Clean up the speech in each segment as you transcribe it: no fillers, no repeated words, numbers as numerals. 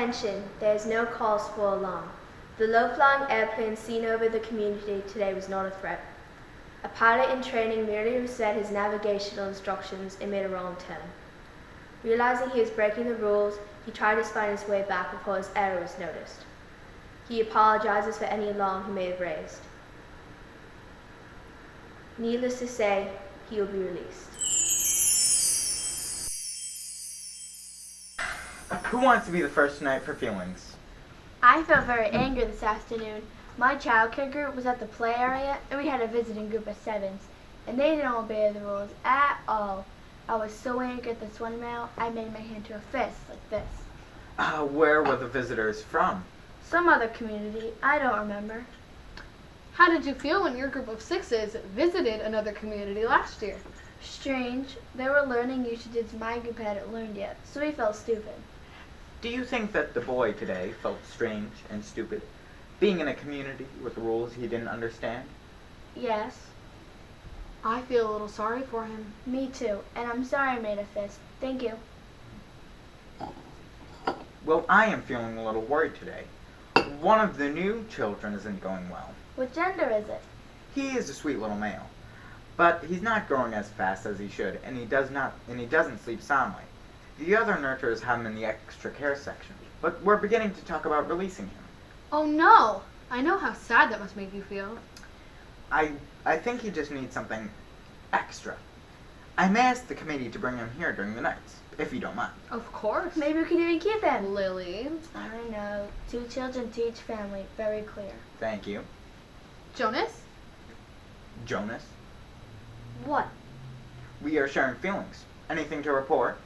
Attention, there is no cause for alarm. The low-flying airplane seen over the community today was not a threat. A pilot in training merely reset his navigational instructions and made a wrong turn. Realizing he was breaking the rules, he tried to find his way back before his error was noticed. He apologizes for any alarm he may have raised. Needless to say, he will be released. Who wants to be the first tonight for feelings? I felt very angry this afternoon. My childcare group was at the play area, and we had a visiting group of 7s, and they didn't obey the rules at all. I was so angry at this one male, I made my hand to a fist like this. Where were the visitors from? Some other community, I don't remember. How did you feel when your group of 6s visited another community last year? Strange. They were learning usages my group hadn't learned yet, so we felt stupid. Do you think that the boy today felt strange and stupid, being in a community with rules he didn't understand? Yes. I feel a little sorry for him. Me too, and I'm sorry I made a fist. Thank you. Well, I am feeling a little worried today. One of the new children isn't going well. What gender is it? He is a sweet little male, but he's not growing as fast as he should, and he doesn't sleep soundly. The other nurturers have him in the extra care section, but we're beginning to talk about releasing him. Oh no! I know how sad that must make you feel. I think he just needs something extra. I may ask the committee to bring him here during the nights, if you don't mind. Of course. Maybe we could even keep him. Lily. I know. 2 children to each family. Very clear. Thank you. Jonas? Jonas? What? We are sharing feelings. Anything to report?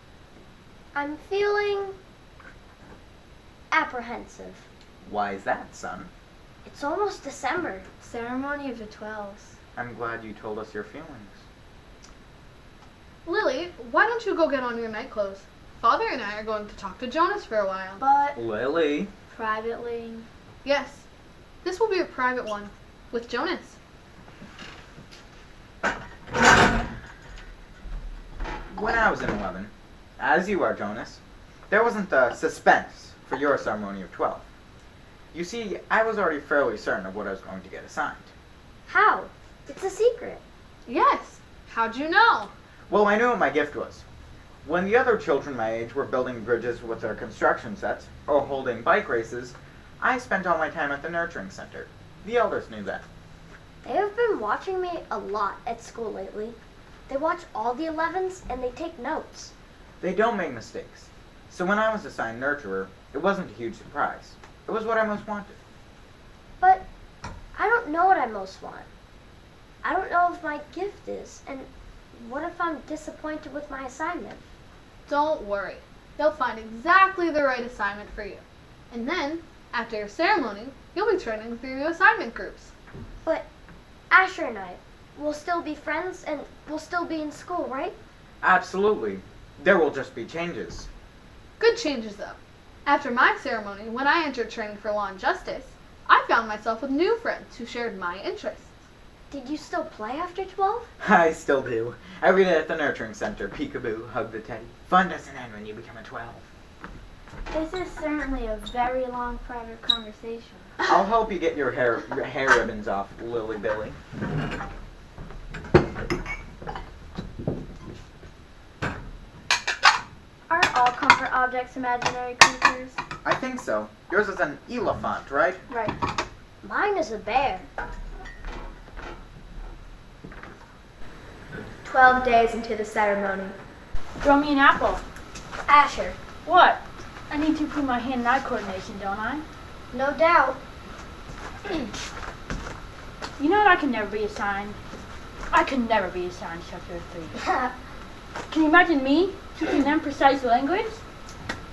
I'm feeling apprehensive. Why is that, son? It's almost December. Ceremony of the 12s. I'm glad you told us your feelings. Lily, why don't you go get on your night clothes? Father and I are going to talk to Jonas for a while. But Lily? privately. Yes, this will be a private one with Jonas. When I was in 11, as you are, Jonas, there wasn't the suspense for your ceremony of 12. You see, I was already fairly certain of what I was going to get assigned. How? It's a secret. Yes. How'd you know? Well, I knew what my gift was. When the other children my age were building bridges with their construction sets, or holding bike races, I spent all my time at the nurturing center. The elders knew that. They have been watching me a lot at school lately. They watch all the 11s and they take notes. They don't make mistakes. So when I was assigned nurturer, it wasn't a huge surprise. It was what I most wanted. But I don't know what I most want. I don't know if my gift is, and what if I'm disappointed with my assignment? Don't worry. They'll find exactly the right assignment for you. And then, after your ceremony, you'll be training through your assignment groups. But Asher and I will still be friends and we'll still be in school, right? Absolutely. There will just be changes. Good changes, though. After my ceremony, when I entered training for law and justice, I found myself with new friends who shared my interests. Did you still play after 12? I still do. Every day at the nurturing center, peekaboo, hug the teddy. Fun doesn't end when you become a 12. This is certainly a very long private conversation. I'll help you get your hair ribbons off, Lily Billy. Aren't all comfort objects imaginary creatures? I think so. Yours is an elephant, right? Right. Mine is a bear. 12 days into the ceremony. Throw me an apple. Asher, What? I need to improve my hand-eye coordination, don't I? no doubt. You know what? I could never be assigned. I could never be assigned Chapter 3. Can you imagine me teaching them precise language?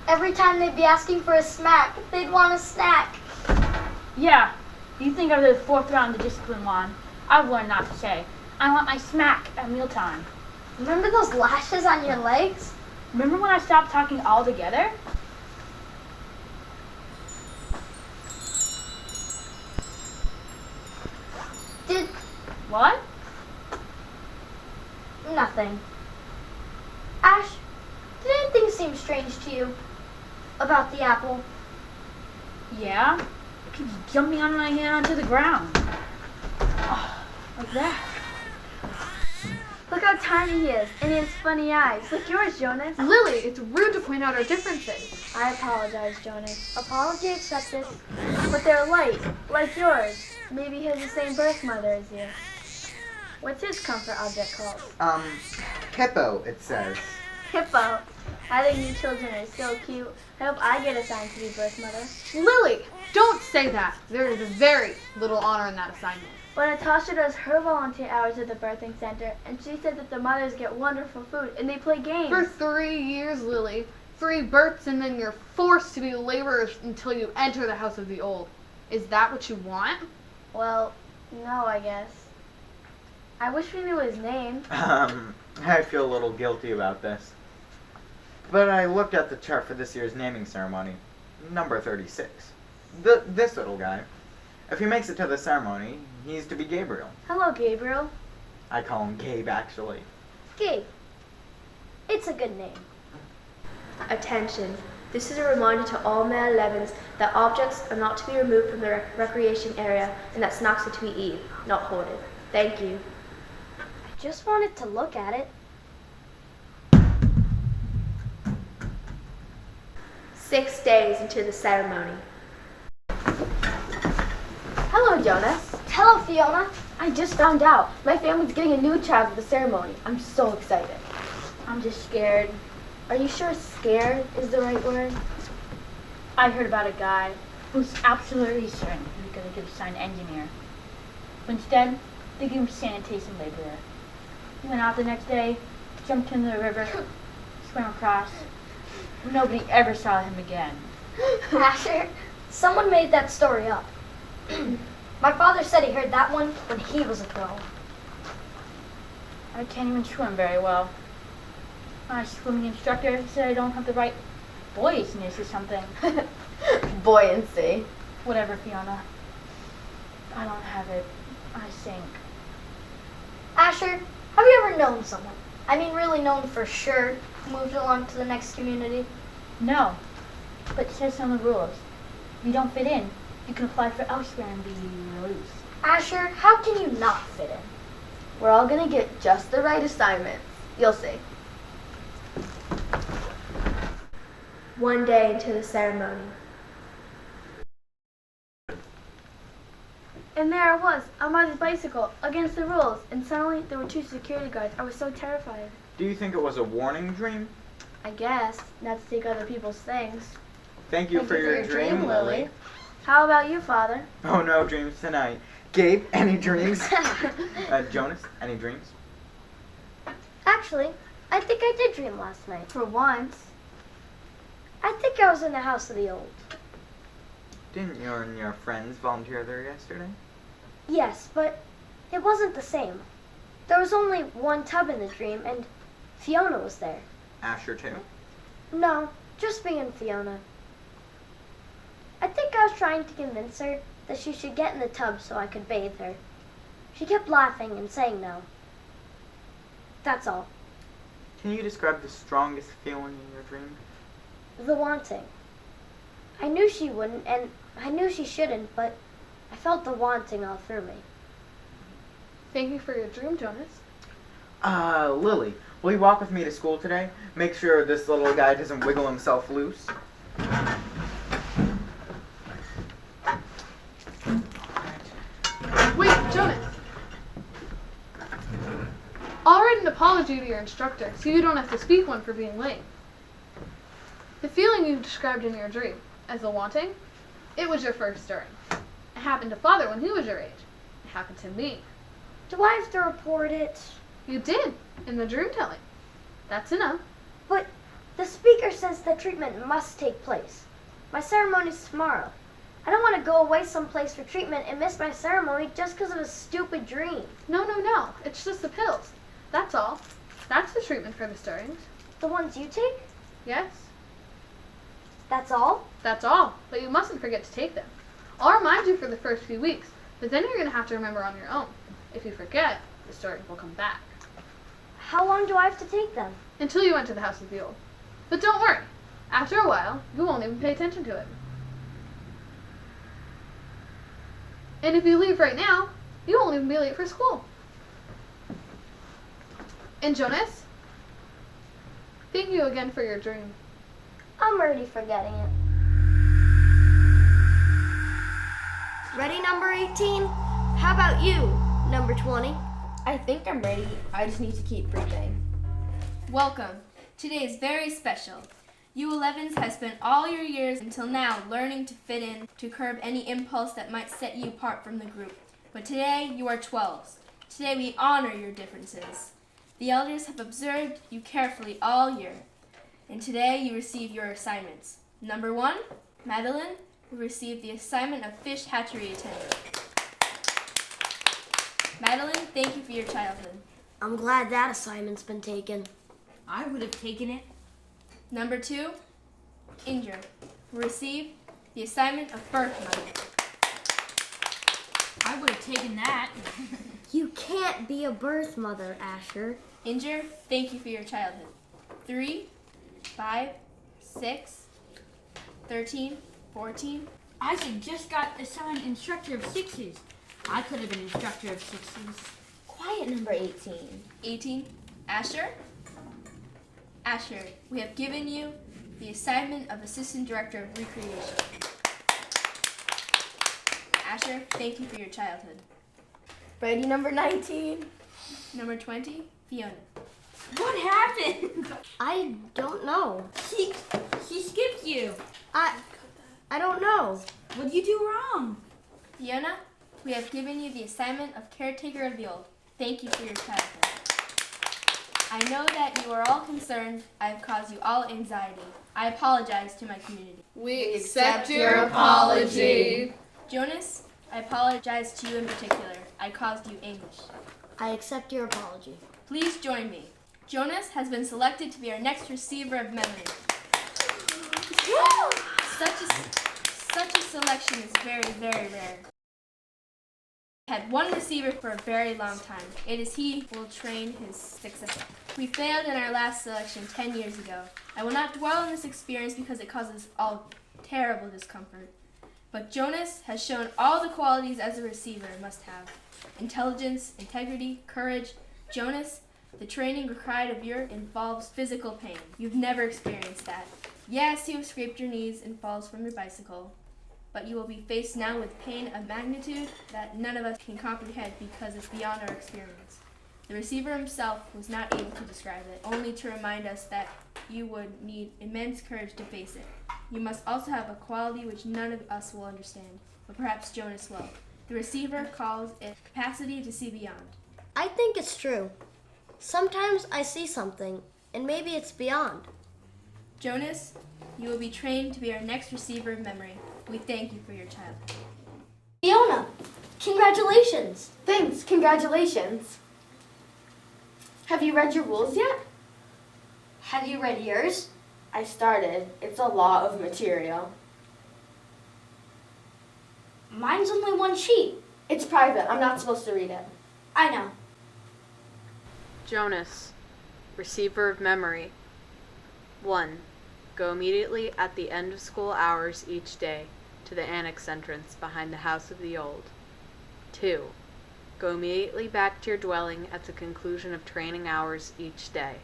Every time they'd be asking for a smack, they'd want a snack. Yeah. You think of the 4th round of discipline one? I've learned not to say, I want my smack at mealtime. Remember those lashes on your legs? Remember when I stopped talking altogether? Did What? nothing. Ash, did anything seem strange to you about the apple? Yeah? It keeps jumping on my hand onto the ground. Oh, like that. Look how tiny he is, and he has funny eyes, like yours, Jonas. Lily, it's rude to point out our differences. I apologize, Jonas. Apology accepted. But they're like yours. Maybe he has the same birth mother as you. What's his comfort object called? Hippo, it says. Hippo. I think you children are so cute. I hope I get assigned to be birth mother. Lily, don't say that. There is very little honor in that assignment. But Natasha does her volunteer hours at the birthing center, and she said that the mothers get wonderful food and they play games. For 3 years, Lily. 3 births, and then you're forced to be laborers until you enter the house of the old. Is that what you want? Well, no, I guess. I wish we knew his name. I feel a little guilty about this. But I looked at the chart for this year's naming ceremony. Number 36. This little guy. If he makes it to the ceremony, he's to be Gabriel. Hello, Gabriel. I call him Gabe, actually. Gabe. It's a good name. Attention. This is a reminder to all male 11s that objects are not to be removed from the recreation area and that snacks are to be eaten, not hoarded. Thank you. I just wanted to look at it. 6 days into the ceremony. Hello, Jonas. Hello, Fiona. I just found out. My family's getting a new child for the ceremony. I'm so excited. I'm just scared. Are you sure scared is the right word? I heard about a guy who's absolutely certain he was going to get assigned engineer. But instead, they gave him sanitation laborer. He went out the next day, jumped into the river, swam across. Nobody ever saw him again. Asher, someone made that story up. My father said he heard that one when he was a girl. I can't even swim very well. My swimming instructor said I don't have the right buoyancy or something. Buoyancy. Whatever, Fiona. I don't have it. I sink. Asher, have you ever known someone? I mean, really known for sure, who moved along to the next community? No. But it says on the rules. If you don't fit in, you can apply for elsewhere and be released. Asher, how can you not fit in? We're all gonna get just the right assignments. You'll see. 1 day into the ceremony. And there I was, on my bicycle, against the rules, and suddenly there were 2 security guards. I was so terrified. Do you think it was a warning dream? I guess, not to take other people's things. Thank you for your dream, Lily. How about you, Father? Oh, no dreams tonight. Gabe, any dreams? Jonas, any dreams? Actually, I think I did dream last night. For once. I think I was in the house of the old. Didn't you and your friends volunteer there yesterday? Yes, but it wasn't the same. There was only one tub in the dream, and Fiona was there. Asher, too? No, just me and Fiona. I think I was trying to convince her that she should get in the tub so I could bathe her. She kept laughing and saying no. That's all. Can you describe the strongest feeling in your dream? The wanting. I knew she wouldn't, and I knew she shouldn't, but I felt the wanting all through me. Thank you for your dream, Jonas. Lily, will you walk with me to school today? Make sure this little guy doesn't wiggle himself loose. Wait, Jonas. I'll write an apology to your instructor so you don't have to speak one for being late. The feeling you described in your dream as the wanting, it was your first stirring. It happened to Father when he was your age. It happened to me. Do I have to report it? You did, in the dream telling. That's enough. But the speaker says that treatment must take place. My ceremony's tomorrow. I don't want to go away someplace for treatment and miss my ceremony just because of a stupid dream. No. It's just the pills. That's all. That's the treatment for the stirrings. The ones you take? Yes, That's all? that's all. But you mustn't forget to take them. I'll remind you for the first few weeks, but then you're going to have to remember on your own. If you forget, the stirrings will come back. How long do I have to take them? Until you enter the house of the old. But don't worry. After a while, you won't even pay attention to it. And if you leave right now, you won't even be late for school. And Jonas, thank you again for your dream. I'm already forgetting it. Ready, number 18? How about you, number 20? I think I'm ready. I just need to keep breathing. Welcome. Today is very special. You 11s have spent all your years until now learning to fit in, to curb any impulse that might set you apart from the group. But today you are 12s. Today we honor your differences. The elders have observed you carefully all year, and today you receive your assignments. Number 1, Madeline will receive the assignment of fish hatchery attendant. Madeline, thank you for your childhood. I'm glad that assignment's been taken. I would have taken it. Number 2, Inger will receive the assignment of birth mother. I would have taken that. You can't be a birth mother, Asher. Inger, thank you for your childhood. 3, 5, 6, 13, 14. Isaac just got assigned instructor of 6s. I could have been instructor of 6s. Quiet, number 18. 18, Asher. Asher, we have given you the assignment of assistant director of recreation. Asher, thank you for your childhood. Ready, number 19? Number 20, Fiona. What happened? I don't know. She skipped you. I don't know. What did you do wrong? Fiona, we have given you the assignment of caretaker of the old. Thank you for your childhood. I know that you are all concerned. I have caused you all anxiety. I apologize to my community. We accept your apology. Jonas, I apologize to you in particular. I caused you anguish. I accept your apology. Please join me. Jonas has been selected to be our next receiver of memory. Such a selection is very, very rare. We had one receiver for a very long time. It is he who will train his successor. We failed in our last selection 10 years ago. I will not dwell on this experience because it causes all terrible discomfort. But Jonas has shown all the qualities as a receiver must have. Intelligence, integrity, courage. Jonas, the training required of you involves physical pain. You've never experienced that. Yes, you have scraped your knees and falls from your bicycle, but you will be faced now with pain of magnitude that none of us can comprehend because it's beyond our experience. The receiver himself was not able to describe it, only to remind us that you would need immense courage to face it. You must also have a quality which none of us will understand, but perhaps Jonas will. The receiver calls it capacity to see beyond. I think it's true. Sometimes I see something, and maybe it's beyond. Jonas, you will be trained to be our next receiver of memory. We thank you for your childhood. Fiona, congratulations. Thanks, congratulations. Have you read your rules yet? Have you read yours? I started. It's a lot of material. Mine's only one sheet. It's private. I'm not supposed to read it. I know. Jonas, receiver of memory. 1. Go immediately at the end of school hours each day to the annex entrance behind the house of the old. 2. Go immediately back to your dwelling at the conclusion of training hours each day.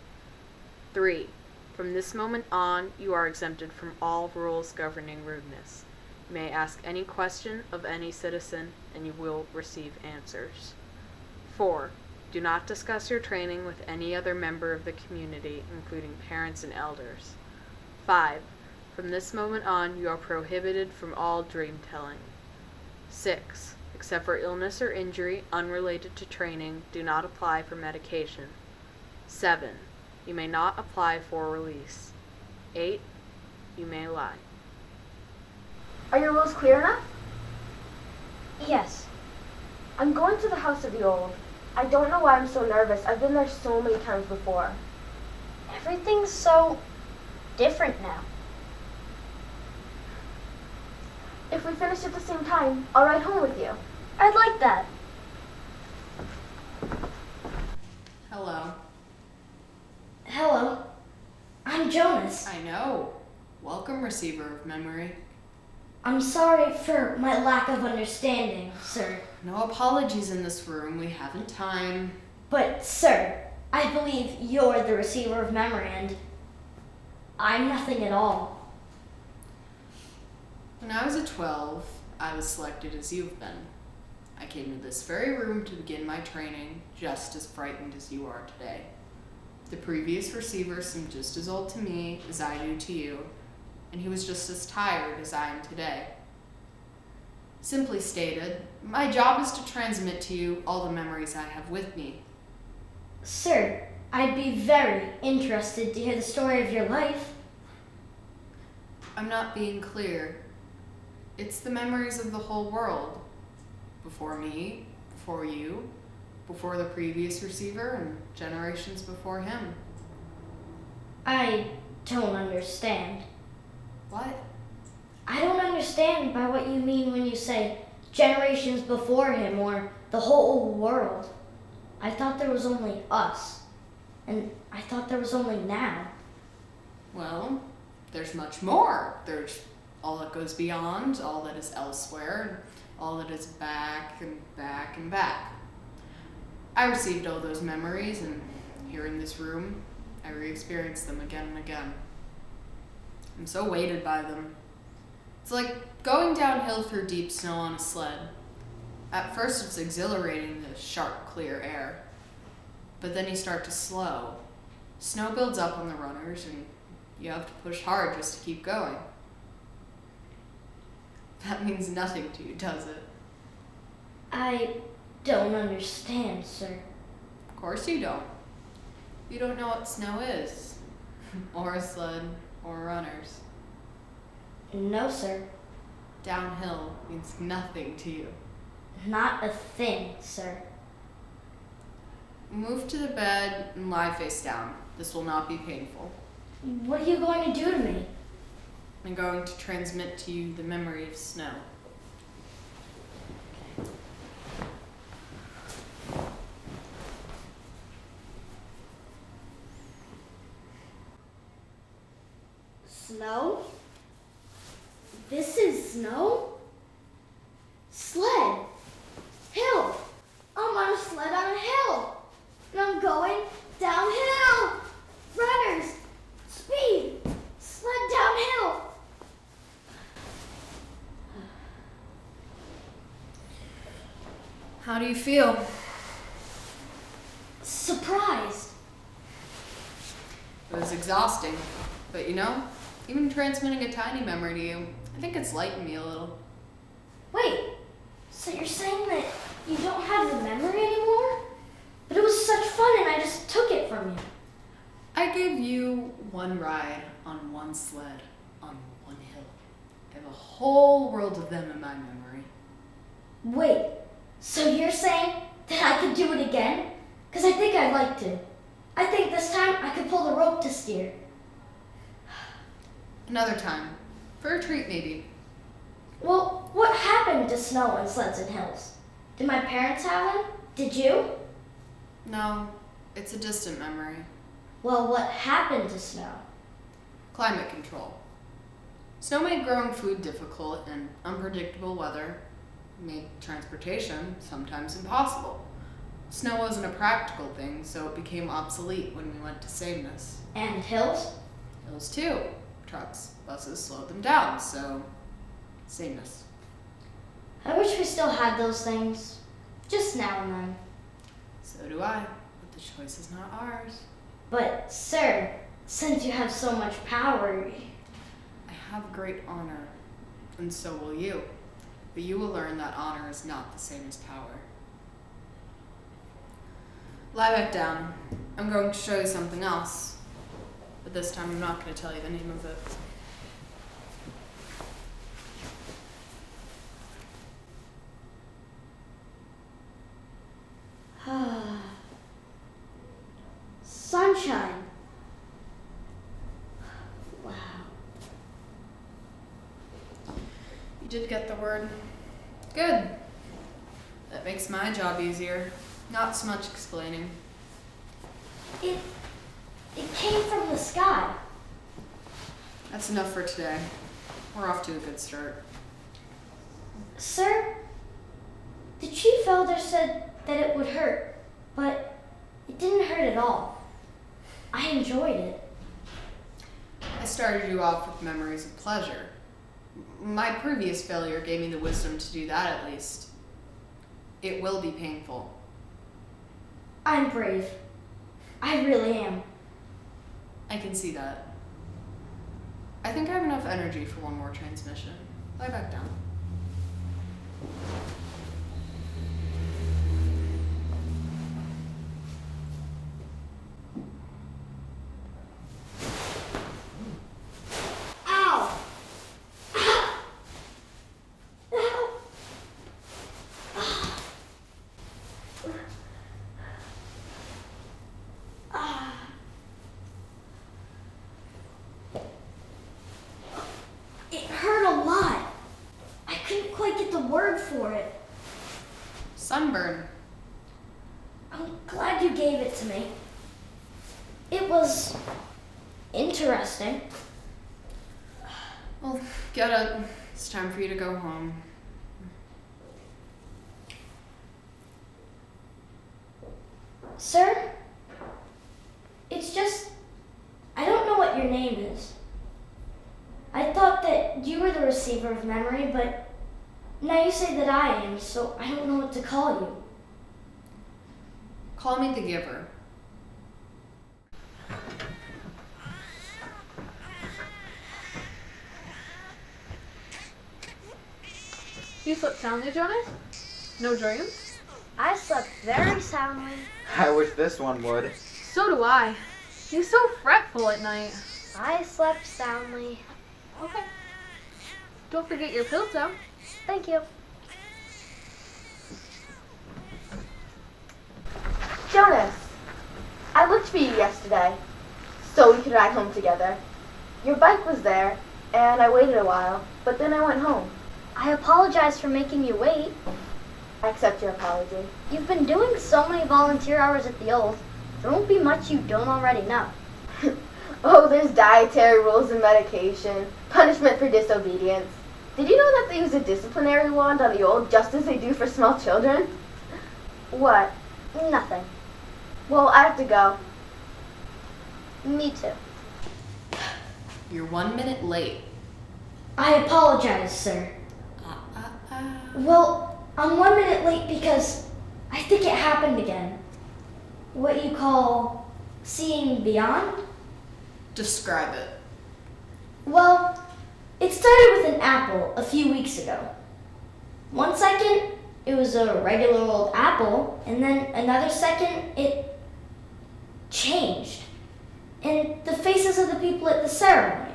3. From this moment on, you are exempted from all rules governing rudeness. You may ask any question of any citizen, and you will receive answers. 4. Do not discuss your training with any other member of the community, including parents and elders. 5. From this moment on, you are prohibited from all dream telling. 6. Except for illness or injury unrelated to training, do not apply for medication. 7. You may not apply for release. 8. You may lie. Are your rules clear enough? Yes. I'm going to the house of the old. I don't know why I'm so nervous. I've been there so many times before. Everything's so different now. If we finish at the same time, I'll ride home with you. I'd like that. Hello. Hello. I'm Jonas. I know. Welcome, receiver of memory. I'm sorry for my lack of understanding, sir. No apologies in this room. We haven't time. But, sir, I believe you're the receiver of memory and I'm nothing at all. When I was at 12, I was selected as you've been. I came to this very room to begin my training, just as frightened as you are today. The previous receiver seemed just as old to me as I do to you, and he was just as tired as I am today. Simply stated, my job is to transmit to you all the memories I have with me. Sir, I'd be very interested to hear the story of your life. I'm not being clear. It's the memories of the whole world. Before me, before you, before the previous receiver, and generations before him. I don't understand. What? I don't understand by what you mean when you say generations before him or the whole world. I thought there was only us. And I thought there was only now. Well, there's much more. There's all that goes beyond, all that is elsewhere, and all that is back and back and back. I received all those memories, and here in this room, I re-experience them again and again. I'm so weighted by them. It's like going downhill through deep snow on a sled. At first it's exhilarating, the sharp, clear air. But then you start to slow. Snow builds up on the runners, and you have to push hard just to keep going. That means nothing to you, does it? I don't understand, sir. Of course you don't. You don't know what snow is, or a sled, or runners. No, sir. Downhill means nothing to you. Not a thing, sir. Move to the bed and lie face down. This will not be painful. What are you going to do to me? I'm going to transmit to you the memory of snow. Snow? This is snow? Sled. Hill. I'm on a sled on a hill. And I'm going downhill. Runners. Speed. Sled downhill. How do you feel? Surprised. It was exhausting, but you know, even transmitting a tiny memory to you, I think it's lightened me a little. Wait, so you're saying that you don't have the memory anymore? But it was such fun and I just took it from you. I gave you one ride on one sled on one hill. I have a whole world of them in my memory. Wait, so you're saying that I could do it again? Because I think I'd like to. I think this time I could pull the rope to steer. Another time. For a treat, maybe. Well, what happened to snow and sleds and hills? Did my parents have them? Did you? No, it's a distant memory. Well, what happened to snow? Climate control. Snow made growing food difficult, and unpredictable weather made transportation sometimes impossible. Snow wasn't a practical thing, so it became obsolete when we went to sameness. And hills? Hills too. Trucks, buses slowed them down, so sameness. I wish we still had those things. Just now and then. So do I, but the choice is not ours. But, sir, since you have so much power, I have great honor, and so will you. But you will learn that honor is not the same as power. Lie back down. I'm going to show you something else. But this time I'm not going to tell you the name of it. sunshine. Wow. You did get the word. Good. That makes my job easier. Not so much explaining. It came from the sky. That's enough for today. We're off to a good start. Sir, the chief elder said that it would hurt, but it didn't hurt at all. I enjoyed it. I started you off with memories of pleasure. My previous failure gave me the wisdom to do that at least. It will be painful. I'm brave. I really am. I can see that. I think I have enough energy for one more transmission. Lie back down. Ow! Ow! Ow! Ah. It hurt a lot. I couldn't quite get the word for it. Sunburn. I'm glad you gave it to me. It was interesting. Well, get up. It's time for you to go home. Sir? It's just, I don't know what your name is. I thought that you were the receiver of memory, but now you say that I am, so I don't know what to call you. Call me the giver. You slept soundly, Jonas? No dreams? I slept very soundly. I wish this one would. So do I. He's so fretful at night. I slept soundly. Okay. Don't forget your pills, though. Thank you. Jonas, I looked for you yesterday, so we could ride home together. Your bike was there, and I waited a while, but then I went home. I apologize for making you wait. I accept your apology. You've been doing so many volunteer hours at the Old, there won't be much you don't already know. Oh, there's dietary rules and medication, punishment for disobedience. Did you know that they use a disciplinary wand on the Old just as they do for small children? What? Nothing. Well, I have to go. Me too. You're 1 minute late. I apologize, sir. Well, I'm 1 minute late because I think it happened again. What you call seeing beyond? Describe it. Well, it started with an apple a few weeks ago. 1 second, it was a regular old apple, and then another second, it changed. And the faces of the people at the ceremony,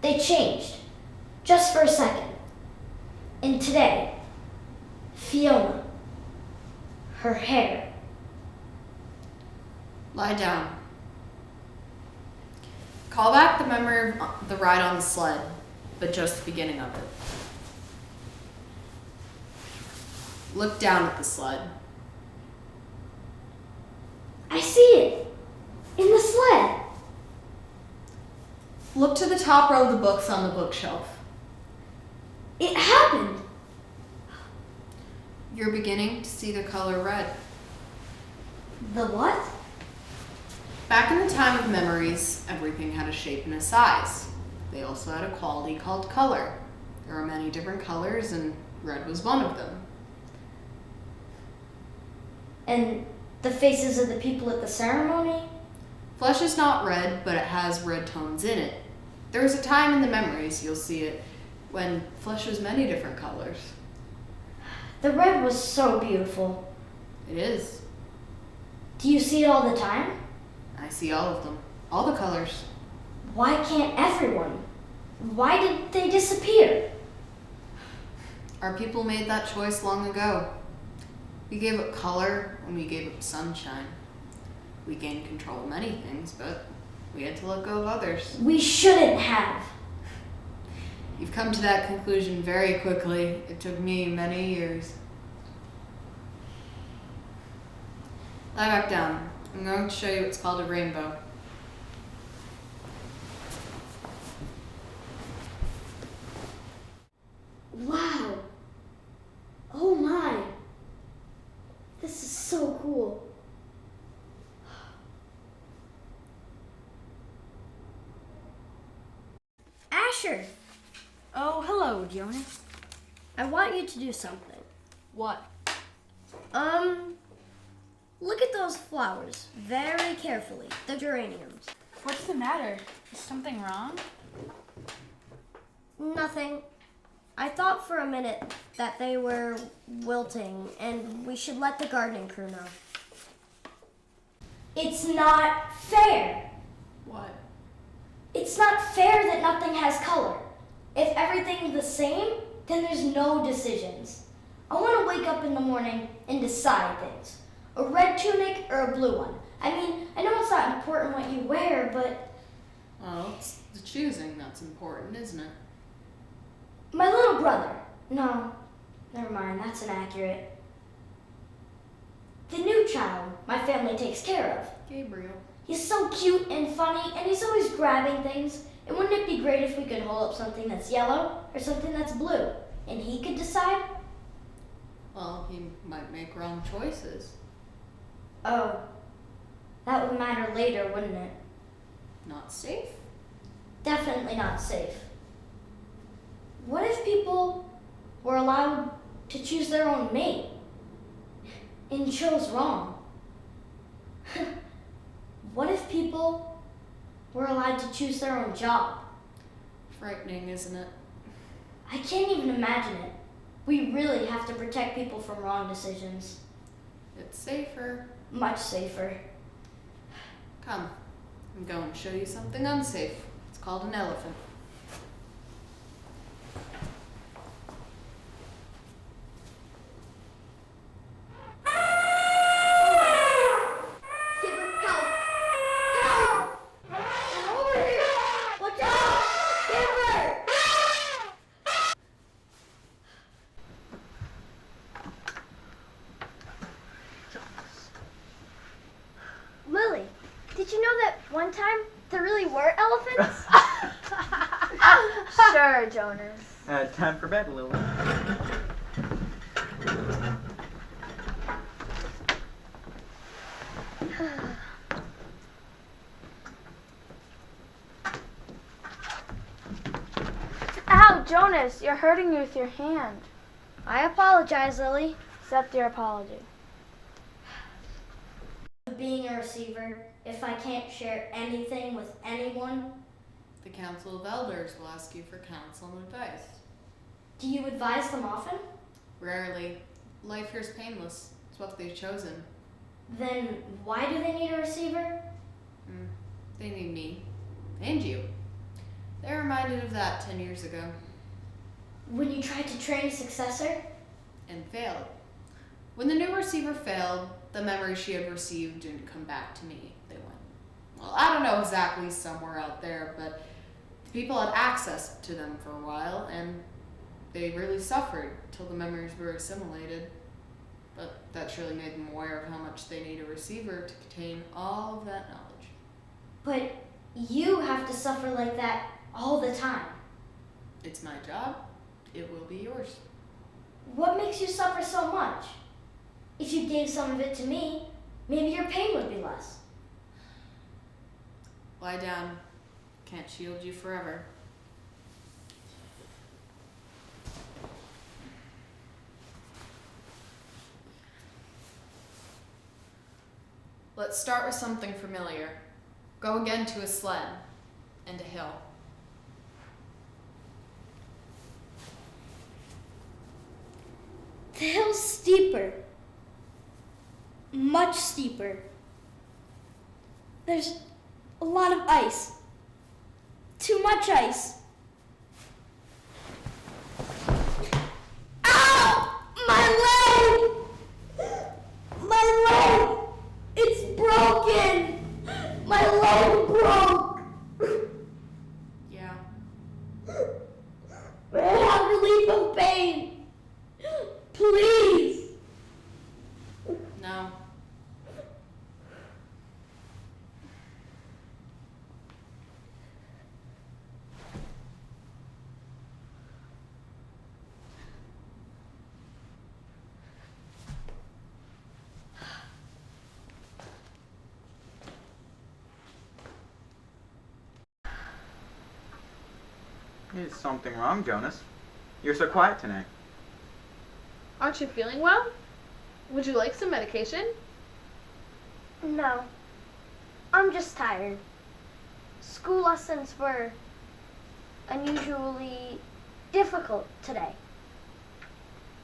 they changed, just for a second. And today, Fiona, her hair. Lie down. Call back the memory of the ride on the sled, but just the beginning of it. Look down at the sled. I see it, in the sled. Look to the top row of the books on the bookshelf. It happened. You're beginning to see the color red. The what? Back in the time of memories, everything had a shape and a size. They also had a quality called color. There are many different colors, and red was one of them. And the faces of the people at the ceremony? Flesh is not red, but it has red tones in it. There was a time in the memories, you'll see it, when flesh was many different colors. The red was so beautiful. It is. Do you see it all the time? I see all of them. All the colors. Why can't everyone? Why did they disappear? Our people made that choice long ago. We gave up color when we gave up sunshine. We gained control of many things, but we had to let go of others. We shouldn't have. You've come to that conclusion very quickly. It took me many years. Lie back down. I'm going to show you what's called a rainbow. Wow. so cool. Asher, Oh, hello, Jonas. I want you to do something. What? Look at those flowers very carefully. The geraniums. What's the matter? Is something wrong? Nothing. I thought for a minute that they were wilting and we should let the gardening crew know. It's not fair. What? It's not fair that nothing has color. If everything's the same, then there's no decisions. I want to wake up in the morning and decide things. A red tunic or a blue one. I mean, I know it's not important what you wear, but Well, it's the choosing that's important, isn't it? my little brother. No, never mind, that's inaccurate. The new child my family takes care of. Gabriel. He's so cute and funny, and he's always grabbing things. And wouldn't it be great if we could hold up something that's yellow or something that's blue, and he could decide? Well, he might make wrong choices. Oh, that would matter later, wouldn't it? Not safe? Definitely not safe. What if people were allowed to choose their own mate and chose wrong? What if people were allowed to choose their own job? Frightening, isn't it? I can't even imagine it. We really have to protect people from wrong decisions. It's safer. Much safer. Come, I'm going to show you something unsafe. It's called an elephant. Lily, did you know that one time there really were elephants? Sure, Jonas. Time for bed, Lily. Ow, Jonas, you're hurting me with your hand. I apologize, Lily. Accept your apology. Being a receiver, if I can't share anything with anyone, The Council of Elders will ask you for counsel and advice. do you advise them often? Rarely. Life here's painless. It's what they've chosen. Then why do they need a receiver? They need me. And you. They were reminded of that 10 years ago. When you tried to train a successor? And failed. When the new receiver failed, the memories she had received didn't come back to me. They went, well, I don't know exactly, somewhere out there, but the people had access to them for a while, and they really suffered till the memories were assimilated. But that surely made them aware of how much they need a receiver to contain all of that knowledge. But you have to suffer like that all the time. It's my job. It will be yours. What makes you suffer so much? If you gave some of it to me, maybe your pain would be less. Lie down. Can't shield you forever. Let's start with something familiar. Go again to a sled and a hill. The hill's steeper. Much steeper. There's a lot of ice. Too much ice. Ow! My leg! My leg! It's broken! My leg broke! Yeah. I have relief of pain. Please! No. Is something wrong, Jonas? You're so quiet tonight. Aren't you feeling well? Would you like some medication? No. I'm just tired. School lessons were unusually difficult today.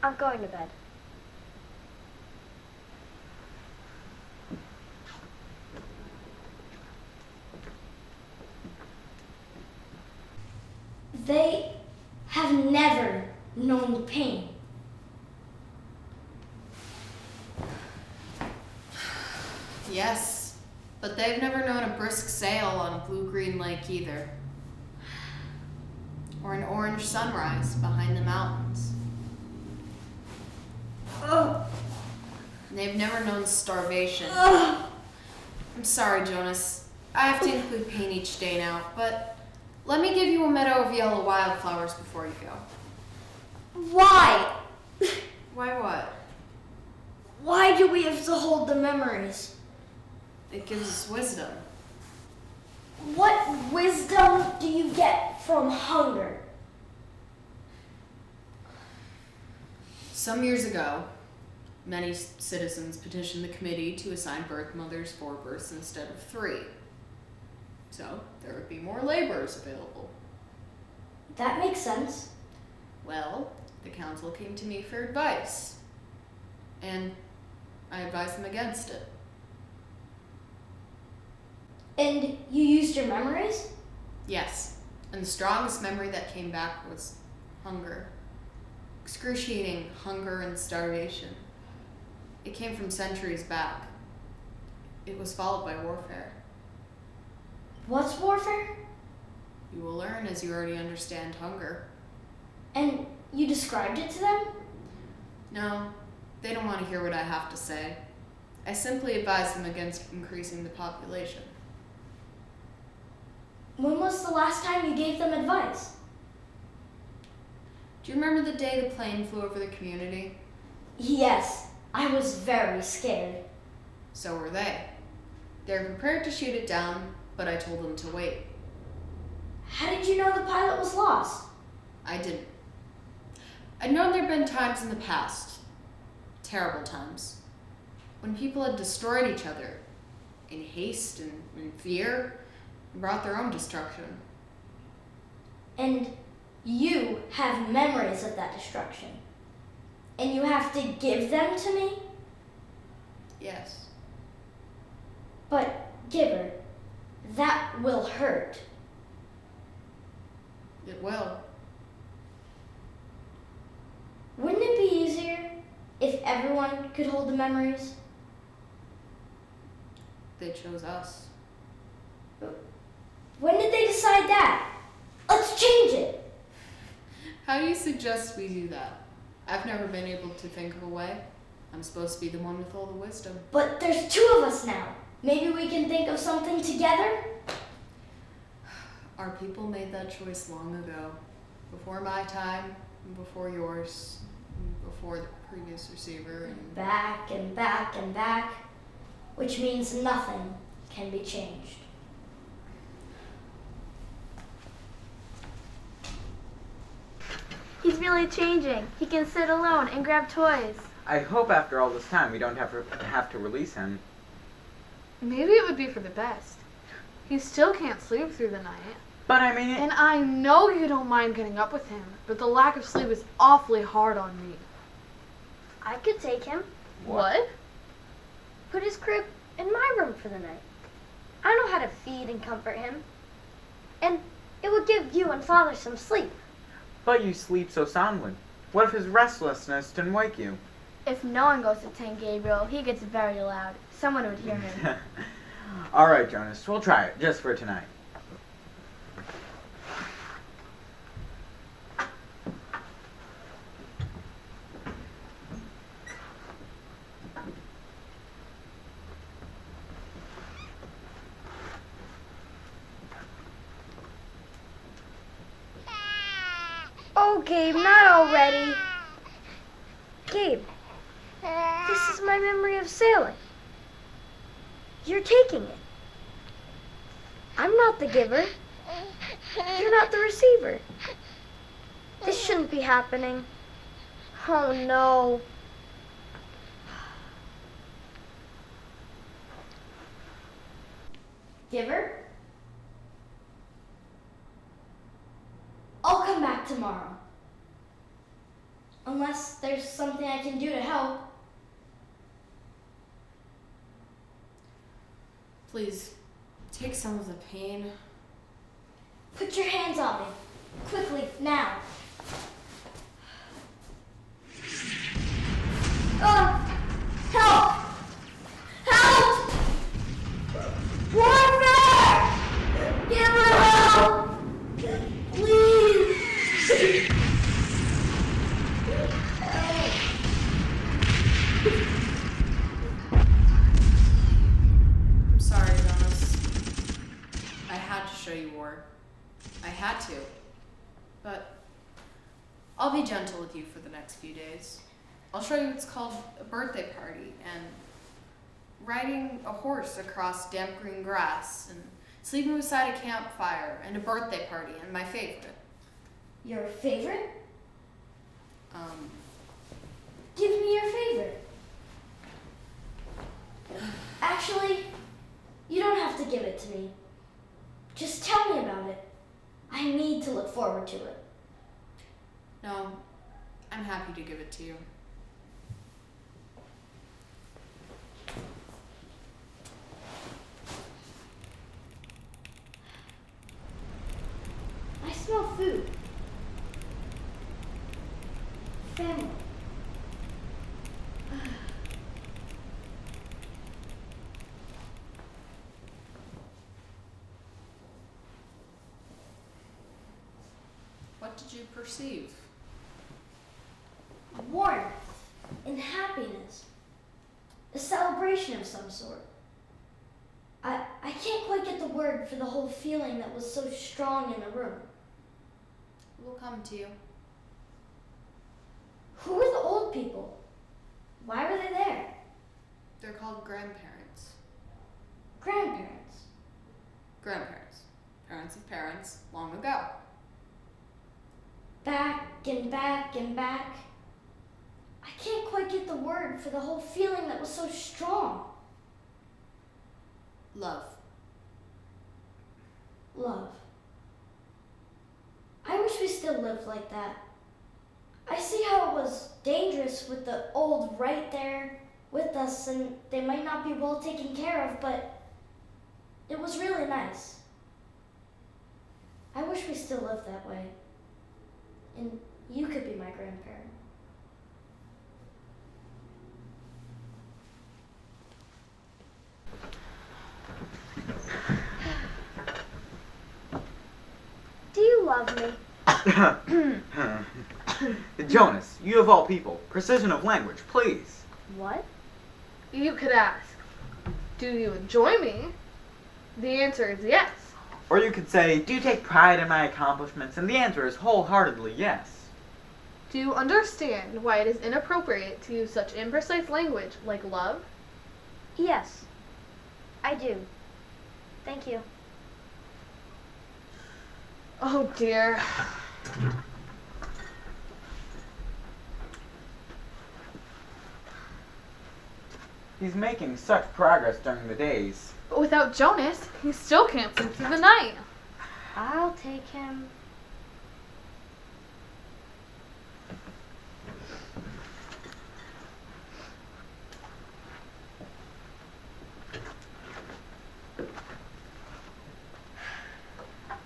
I'm going to bed. They have never known pain. Yes, but they've never known a brisk sail on blue-green lake either. Or an orange sunrise behind the mountains. Ugh. They've never known starvation. Ugh. I'm sorry, Jonas. I have to include pain each day now, but let me give you a meadow of yellow wildflowers before you go. Why? Why what? Why do we have to hold the memories? It gives us wisdom. What wisdom do you get from hunger? Some years ago, many citizens petitioned the committee to assign birth mothers 4 births instead of 3. So there would be more laborers available. That makes sense. Well, the council came to me for advice, and I advised them against it. And you used your memories? Yes, and the strongest memory that came back was hunger. Excruciating hunger and starvation. It came from centuries back. It was followed by warfare. What's warfare? You will learn as you already understand hunger. And you described it to them? No, they don't want to hear what I have to say. I simply advise them against increasing the population. When was the last time you gave them advice? Do you remember the day the plane flew over the community? Yes, I was very scared. So were they. They were prepared to shoot it down, but I told them to wait. How did you know the pilot was lost? I didn't. I'd known there'd been times in the past, terrible times, when people had destroyed each other in haste and in fear and brought their own destruction. And you have memories of that destruction. And you have to give them to me? Yes. But, Gibber, that will hurt. It will. Wouldn't it be easier if everyone could hold the memories? They chose us. When did they decide that? Let's change it. How do you suggest we do that? I've never been able to think of a way. I'm supposed to be the one with all the wisdom. But there's 2 of us now. Maybe we can think of something together? Our people made that choice long ago. Before my time, and before yours, and before the previous receiver, and Back and back and back, which means nothing can be changed. He's really changing. He can sit alone and grab toys. I hope after all this time we don't have to release him. Maybe it would be for the best. He still can't sleep through the night. But I mean And I know you don't mind getting up with him, but the lack of sleep is awfully hard on me. I could take him, What? put his crib in my room for the night. I know how to feed and comfort him. And it would give you and Father some sleep. But you sleep so soundly. What if his restlessness didn't wake you? If no one goes to St. Gabriel, he gets very loud. Someone would hear him. All right, Jonas, we'll try it, just for tonight. Oh, Gabe, not already. Gabe, this is my memory of sailing. You're taking it. I'm not the giver. You're not the receiver. This shouldn't be happening. Oh no. Giver? I'll come back tomorrow. Unless there's something I can do to help. Please, take some of the pain. Put your hands on me. Quickly, now. Help! Help! Warfare! Give her help! Please! I'm sorry, Jonas. I had to show you war. I had to. But I'll be gentle with you for the next few days. I'll show you what's called a birthday party, and riding a horse across damp green grass, and sleeping beside a campfire, and a birthday party, and my favorite. Your favorite? Give me your favorite. Actually, you don't have to give it to me. Just tell me about it. I need to look forward to it. No, I'm happy to give it to you. I smell food. Family. What did you perceive? Warmth and happiness. A celebration of some sort. I can't quite get the word for the whole feeling that was so strong in the room. It will come to you. Who were the old people? Why were they there? They're called grandparents. Grandparents. Grandparents. Parents of parents, long ago. Back and back and back. I can't quite get the word for the whole feeling that was so strong. Love. Love. I wish we still lived like that. I see how it was dangerous with the old right there with us, and they might not be well taken care of, but it was really nice. I wish we still lived that way. And you could be my grandparent. Do you love me? Jonas, you of all people, precision of language, please. What? You could ask, do you enjoy me? The answer is yes. Or you could say, do you take pride in my accomplishments? And the answer is wholeheartedly yes. Do you understand why it is inappropriate to use such imprecise language like love? Yes. I do. Thank you. Oh dear. He's making such progress during the days. But without Jonas, he still can't sleep through the night. I'll take him.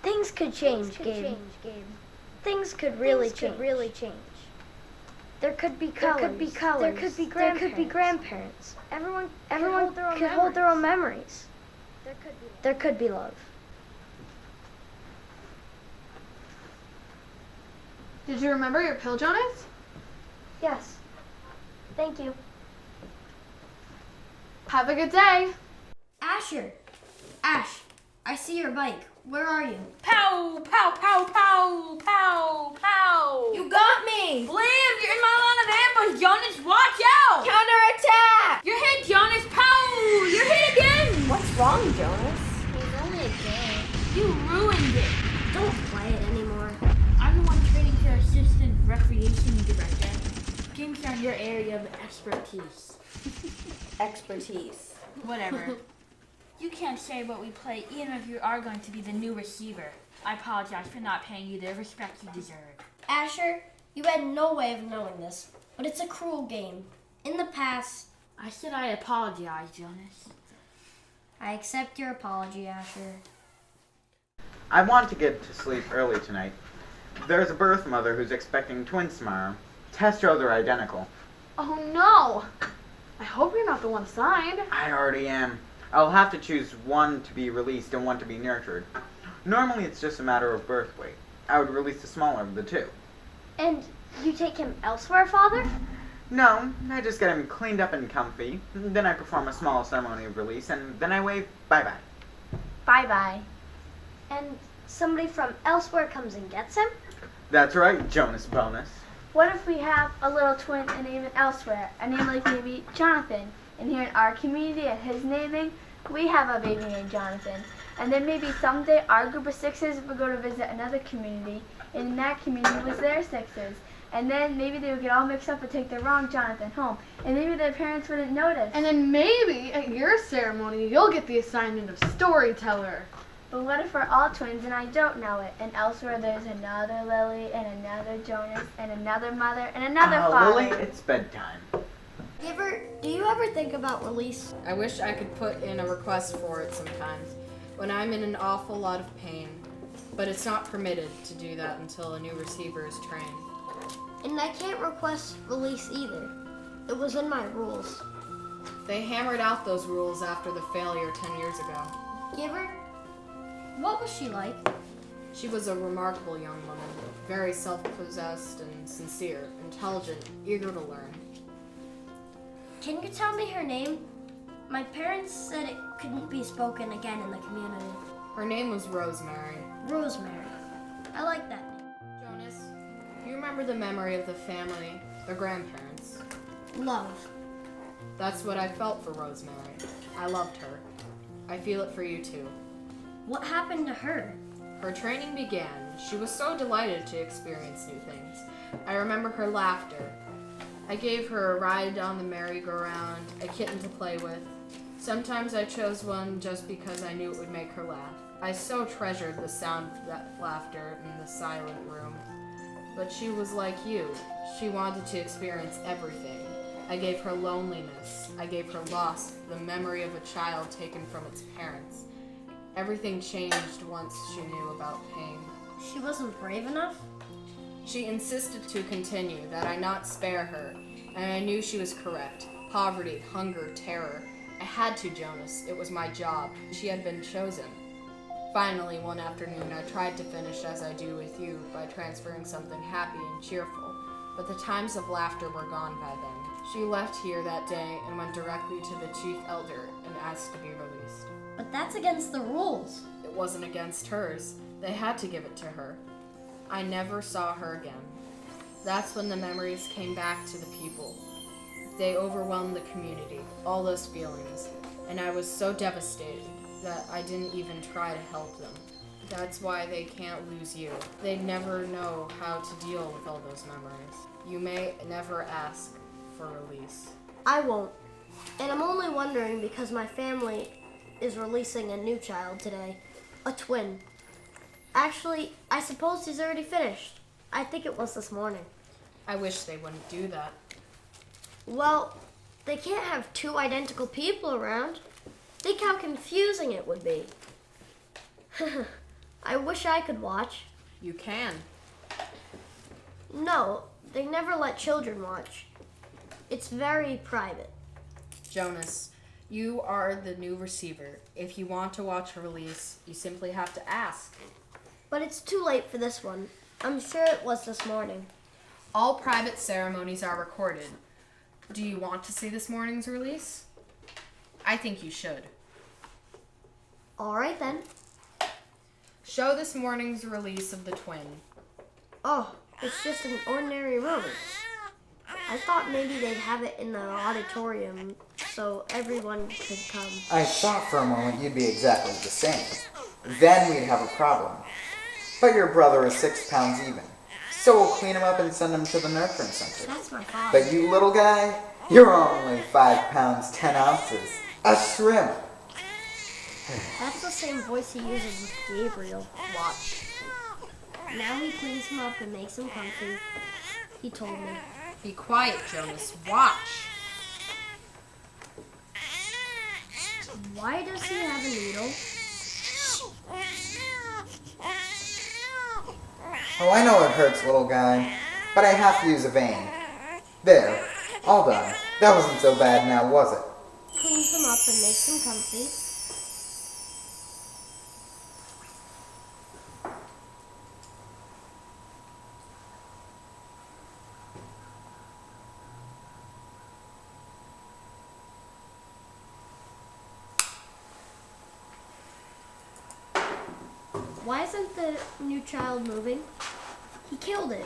Things could change, Gabe. Things could really change. There could be colors. There could be grandparents. Everyone could hold their own memories. There could be love. Did you remember your pill, Jonas? Yes. Thank you. Have a good day. Asher! Ash, I see your bike. Where are you? Pow, pow, pow, pow, pow, pow. You got me! Blam, you're in my line of ambush, Jonas. Watch out. Counterattack! You're hit, Jonas. Pow, you're hit again. What's wrong, Jonas? It's only a game. You ruined it. Don't play it anymore. I'm the one training for our sister. recreation director. Games are your area of expertise. Expertise. Whatever. You can't say what we play even if you are going to be the new receiver. I apologize for not paying you the respect you deserve. Asher, you had no way of knowing this, but it's a cruel game. In the past, I said I apologize, Jonas. I accept your apology, Asher. I want to get to sleep early tonight. There's a birth mother who's expecting twins tomorrow. Test shows are identical. Oh no! I hope you're not the one assigned. I already am. I'll have to choose one to be released and one to be nurtured. Normally it's just a matter of birth weight. I would release the smaller of the two. And you take him elsewhere, Father? No, I just get him cleaned up and comfy. Then I perform a small ceremony of release, and then I wave bye-bye. Bye-bye. And somebody from elsewhere comes and gets him? That's right, Jonas Bonus. What if we have a little twin and name it elsewhere? A name like maybe Jonathan. And here in our community at his naming, we have a baby named Jonathan. And then maybe someday our group of sixes would go to visit another community, and in that community was their sixes. And then maybe they would get all mixed up and take the wrong Jonathan home. And maybe their parents wouldn't notice. And then maybe at your ceremony, you'll get the assignment of storyteller. But what if we're all twins and I don't know it? And elsewhere there's another Lily and another Jonas and another mother and another father. Lily, it's bedtime. Do you ever think about release? I wish I could put in a request for it sometimes when I'm in an awful lot of pain, but it's not permitted to do that until a new receiver is trained. And I can't request release either. It was in my rules. They hammered out those rules after the failure 10 years ago. Giver? What was she like? She was a remarkable young woman, very self-possessed and sincere, intelligent, eager to learn. Can you tell me her name? My parents said it couldn't be spoken again in the community. Her name was Rosemary. Rosemary. I like that name. Jonas, do you remember the memory of the family, their grandparents? Love. That's what I felt for Rosemary. I loved her. I feel it for you too. What happened to her? Her training began. She was so delighted to experience new things. I remember her laughter. I gave her a ride on the merry-go-round, a kitten to play with. Sometimes I chose one just because I knew it would make her laugh. I so treasured the sound of that laughter in the silent room. But she was like you. She wanted to experience everything. I gave her loneliness. I gave her loss, the memory of a child taken from its parents. Everything changed once she knew about pain. She wasn't brave enough? She insisted to continue, that I not spare her, and I knew she was correct. Poverty, hunger, terror. I had to, Jonas. It was my job. She had been chosen. Finally, one afternoon, I tried to finish as I do with you, by transferring something happy and cheerful, but the times of laughter were gone by then. She left here that day and went directly to the chief elder and asked to be released. But that's against the rules. It wasn't against hers. They had to give it to her. I never saw her again. That's when the memories came back to the people. They overwhelmed the community, all those feelings, and I was so devastated that I didn't even try to help them. That's why they can't lose you. They never know how to deal with all those memories. You may never ask for release. I won't. And I'm only wondering because my family is releasing a new child today. A twin. Actually, I suppose he's already finished. I think it was this morning. I wish they wouldn't do that. Well, they can't have two identical people around. Think how confusing it would be. I wish I could watch. You can. No, they never let children watch. It's very private. Jonas, you are the new receiver. If you want to watch a release, you simply have to ask. But it's too late for this one. I'm sure it was this morning. All private ceremonies are recorded. Do you want to see this morning's release? I think you should. All right then. Show this morning's release of the twin. Oh, it's just an ordinary room. I thought maybe they'd have it in the auditorium so everyone could come. I thought for a moment you'd be exactly the same. Then we'd have a problem. But your brother is 6 pounds even, So we'll clean them up and send them to the nurturing center. That's my father. But you little guy, you're only 5 pounds 10 ounces. A shrimp. That's the same voice he uses with Gabriel. Watch. Now he cleans him up and makes him comfy. He told me. Be quiet, Jonas. Watch. Why does he have a needle? Oh, I know it hurts, little guy, but I have to use a vein. There, all done. That wasn't so bad now, was it? Cleans him up and makes him comfy. Why isn't the new child moving? He killed it.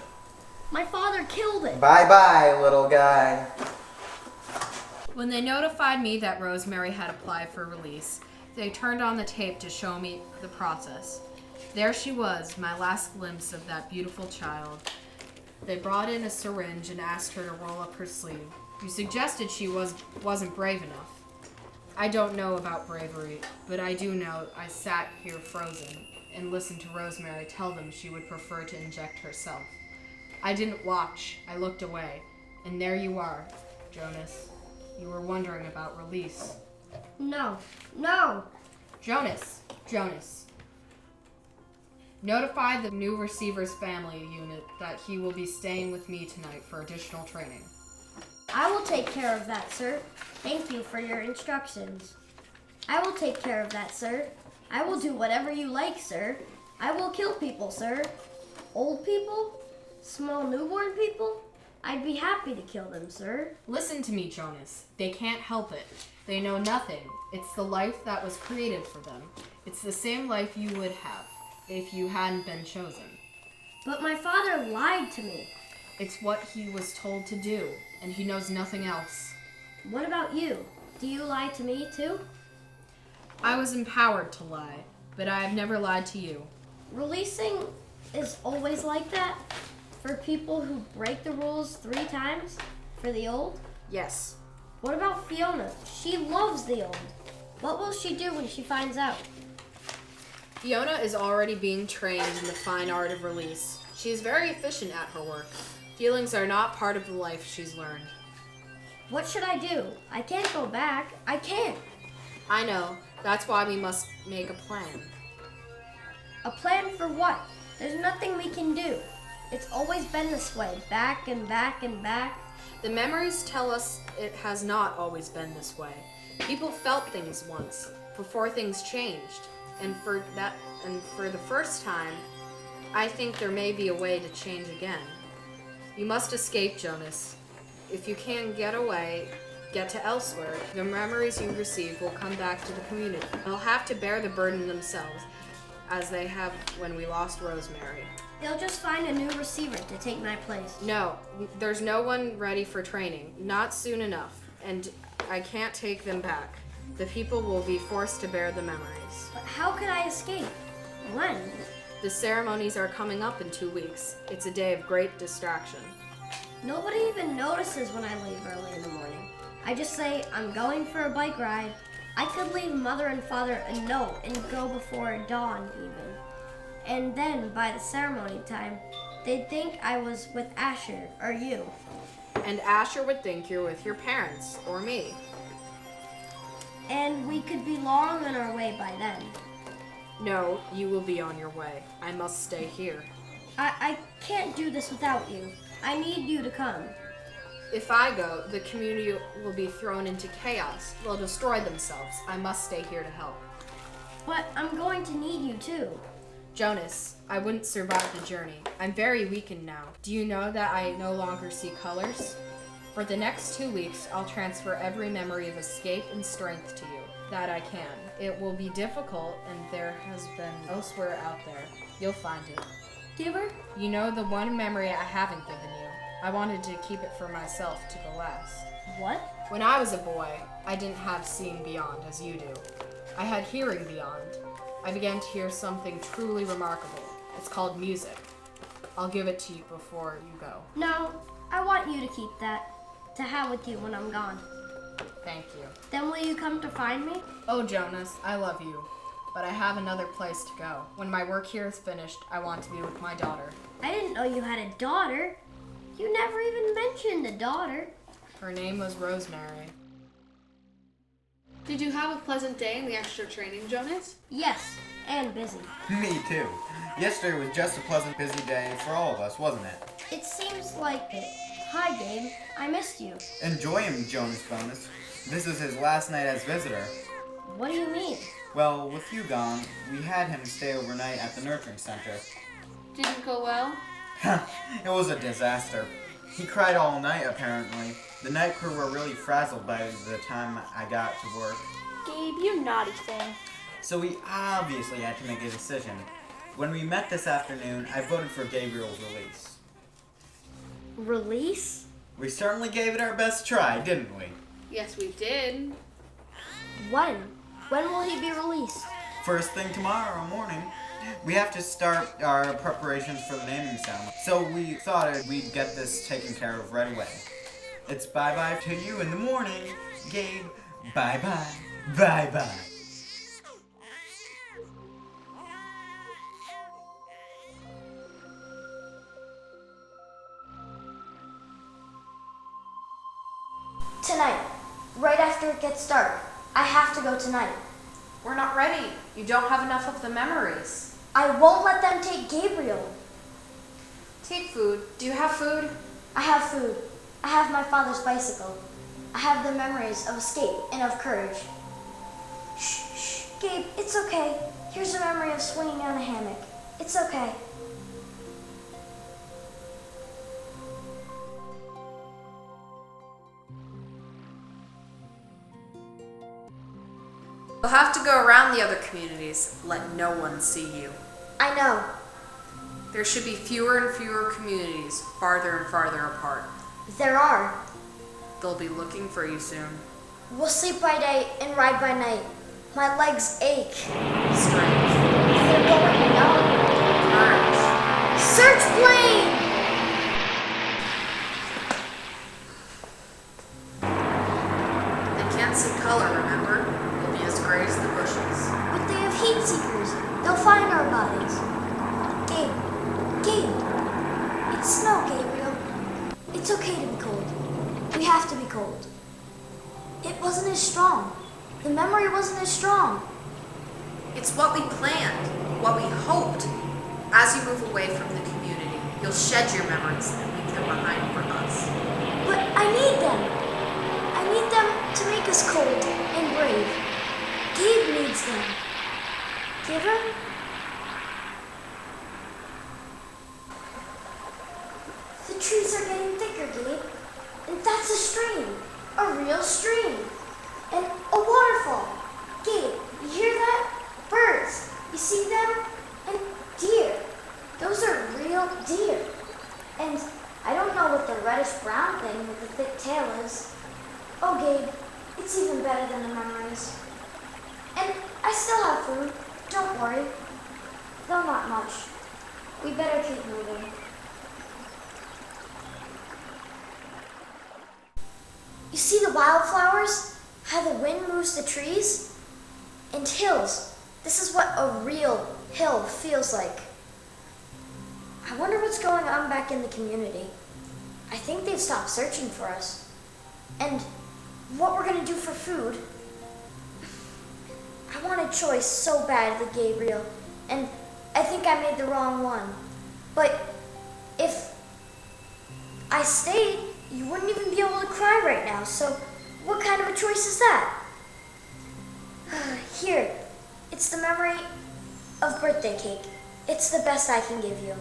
My father killed it. Bye-bye, little guy. When they notified me that Rosemary had applied for release, they turned on the tape to show me the process. There she was, my last glimpse of that beautiful child. They brought in a syringe and asked her to roll up her sleeve. You suggested she wasn't brave enough. I don't know about bravery, but I do know I sat here frozen and listened to Rosemary tell them she would prefer to inject herself. I didn't watch, I looked away, and there you are, Jonas. You were wondering about release. No. Jonas. Notify the new receiver's family unit that he will be staying with me tonight for additional training. I will take care of that, sir. Thank you for your instructions. I will take care of that, sir. I will do whatever you like, sir. I will kill people, sir. Old people? Small newborn people? I'd be happy to kill them, sir. Listen to me, Jonas. They can't help it. They know nothing. It's the life that was created for them. It's the same life you would have if you hadn't been chosen. But my father lied to me. It's what he was told to do, and he knows nothing else. What about you? Do you lie to me, too? I was empowered to lie, but I have never lied to you. Releasing is always like that? For people who break the rules 3 times? For the old? Yes. What about Fiona? She loves the old. What will she do when she finds out? Fiona is already being trained in the fine art of release. She is very efficient at her work. Feelings are not part of the life she's learned. What should I do? I can't go back. I can't. I know. That's why we must make a plan. A plan for what? There's nothing we can do. It's always been this way, back and back and back. The memories tell us it has not always been this way. People felt things once, before things changed. And for the first time, I think there may be a way to change again. You must escape, Jonas. If you can get away, get to elsewhere, the memories you receive will come back to the community. They'll have to bear the burden themselves, as they have when we lost Rosemary. They'll just find a new receiver to take my place. No, there's no one ready for training. Not soon enough. And I can't take them back. The people will be forced to bear the memories. But how could I escape? When? The ceremonies are coming up in 2 weeks. It's a day of great distraction. Nobody even notices when I leave early in the morning. I just say, I'm going for a bike ride. I could leave Mother and Father a note and go before dawn even. And then, by the ceremony time, they'd think I was with Asher or you. And Asher would think you're with your parents or me. And we could be long on our way by then. No, you will be on your way. I must stay here. I can't do this without you. I need you to come. If I go, the community will be thrown into chaos. They'll destroy themselves. I must stay here to help. But I'm going to need you too. Jonas, I wouldn't survive the journey. I'm very weakened now. Do you know that I no longer see colors? For the next 2 weeks, I'll transfer every memory of escape and strength to you, that I can. It will be difficult, and there has been elsewhere out there. You'll find it. Giver? You know the one memory I haven't given you. I wanted to keep it for myself to the last. What? When I was a boy, I didn't have seeing beyond as you do. I had hearing beyond. I began to hear something truly remarkable. It's called music. I'll give it to you before you go. No, I want you to keep that. To hell with you when I'm gone. Thank you. Then will you come to find me? Oh, Jonas, I love you. But I have another place to go. When my work here is finished, I want to be with my daughter. I didn't know you had a daughter. You never even mentioned a daughter. Her name was Rosemary. Did you have a pleasant day in the extra training, Jonas? Yes, and busy. Me too. Yesterday was just a pleasant, busy day for all of us, wasn't it? It seems like it. Hi, Gabe. I missed you. Enjoy him, Jonas Bonus. This is his last night as visitor. What do you mean? Well, with you gone, we had him stay overnight at the nurturing center. Did it go well? It was a disaster. He cried all night, apparently. The night crew were really frazzled by the time I got to work. Gabe, you naughty thing. So we obviously had to make a decision. When we met this afternoon, I voted for Gabriel's release. Release? We certainly gave it our best try, didn't we? Yes, we did. When? When will he be released? First thing tomorrow morning. We have to start our preparations for the naming ceremony. So we thought we'd get this taken care of right away. It's bye-bye to you in the morning, Gabe. Bye-bye. Bye-bye. Tonight, right after it gets dark. I have to go tonight. We're not ready. You don't have enough of the memories. I won't let them take Gabriel. Take food. Do you have food? I have food. I have my father's bicycle. I have the memories of escape and of courage. Shh, shh, Gabe, it's okay. Here's a memory of swinging on a hammock. It's okay. You'll have to go around the other communities. Let no one see you. I know. There should be fewer and fewer communities, farther and farther apart. There are. They'll be looking for you soon. We'll sleep by day and ride by night. My legs ache. Strange. They're going numb. Courage. Search plane! They can't see color, remember? You'll be as gray as the bushes. But they have heat seekers. They'll find our bodies. Gabe. It's snow, Gabriel. It's okay to be cold. We have to be cold. It wasn't as strong. The memory wasn't as strong. It's what we planned, what we hoped. As you move away from the community, you'll shed your memories and leave them behind for us. But I need them. I need them to make us cold and brave. Gabe needs them. Give him? The trees are getting thicker, Gabe. And that's a stream. A real stream. And a waterfall. Gabe, you hear that? Birds. You see them? And deer. Those are real deer. And I don't know what the reddish-brown thing with the thick tail is. Oh, Gabe, it's even better than the memories. And I still have food. Don't worry. Though not much. We better keep moving. You see the wildflowers? How the wind moves the trees? And hills. This is what a real hill feels like. I wonder what's going on back in the community. I think they've stopped searching for us. And what we're gonna do for food. I want a choice so badly, Gabriel, and I think I made the wrong one. But if I stayed, you wouldn't even be able to cry right now, so what kind of a choice is that? Here, it's the memory of birthday cake. It's the best I can give you.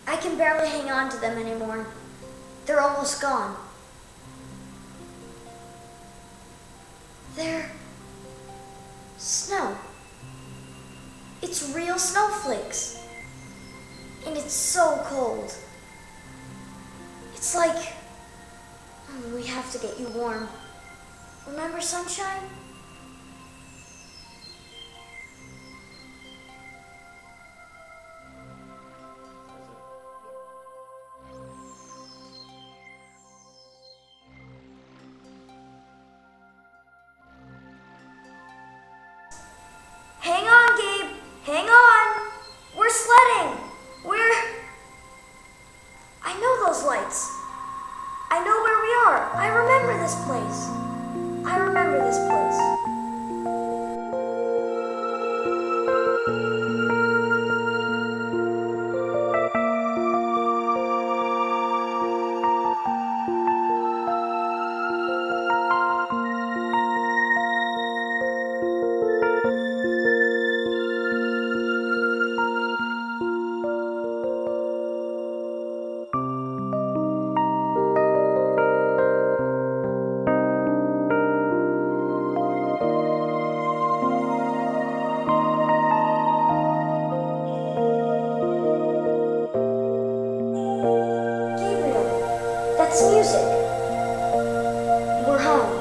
I can barely hang on to them anymore. They're almost gone. They're snow. It's real snowflakes. And it's so cold. It's like we have to get you warm. Remember sunshine? I remember this place. I remember this place. Gabriel, that's music. We're home.